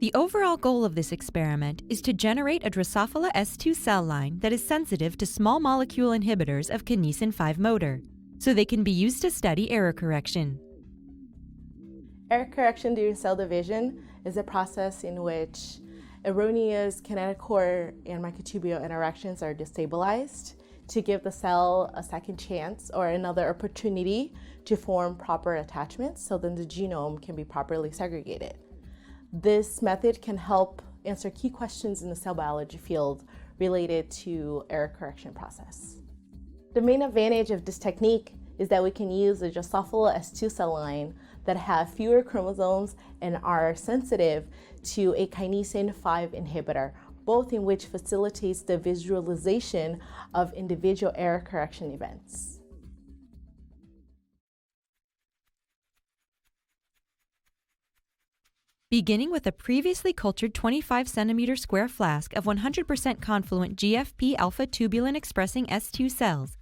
The overall goal of this experiment is to generate a Drosophila S2 cell line that is sensitive to small molecule inhibitors of kinesin 5 motor, so they can be used to study error correction. Error correction during cell division is a process in which erroneous kinetochore and microtubule interactions are destabilized to give the cell a second chance or another opportunity to form proper attachments so then the genome can be properly segregated. This method can help answer key questions in the cell biology field related to error correction process. The main advantage of this technique is that we can use a Drosophila S2 cell line that have fewer chromosomes and are sensitive to a kinesin 5 inhibitor, both in which facilitates the visualization of individual error correction events. Beginning with a previously cultured 25 centimeter square flask of 100% confluent GFP alpha tubulin expressing S2 cells,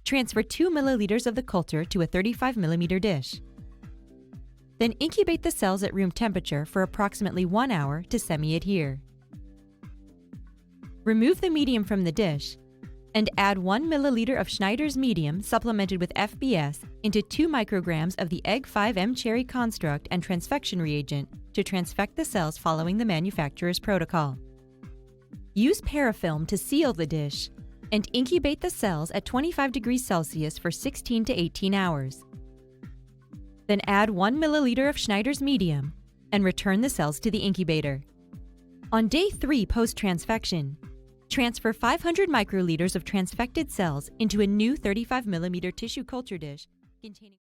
transfer 2 milliliters of the culture to a 35 millimeter dish. Then incubate the cells at room temperature for approximately 1 hour to semi-adhere. Remove the medium from the dish and add 1 milliliter of Schneider's medium supplemented with FBS into 2 micrograms of the EG5M cherry construct and transfection reagent to transfect the cells following the manufacturer's protocol. Use parafilm to seal the dish and incubate the cells at 25 degrees Celsius for 16 to 18 hours. Then add 1 milliliter of Schneider's medium and return the cells to the incubator. On day 3 post-transfection, transfer 500 microliters of transfected cells into a new 35 millimeter tissue culture dish containing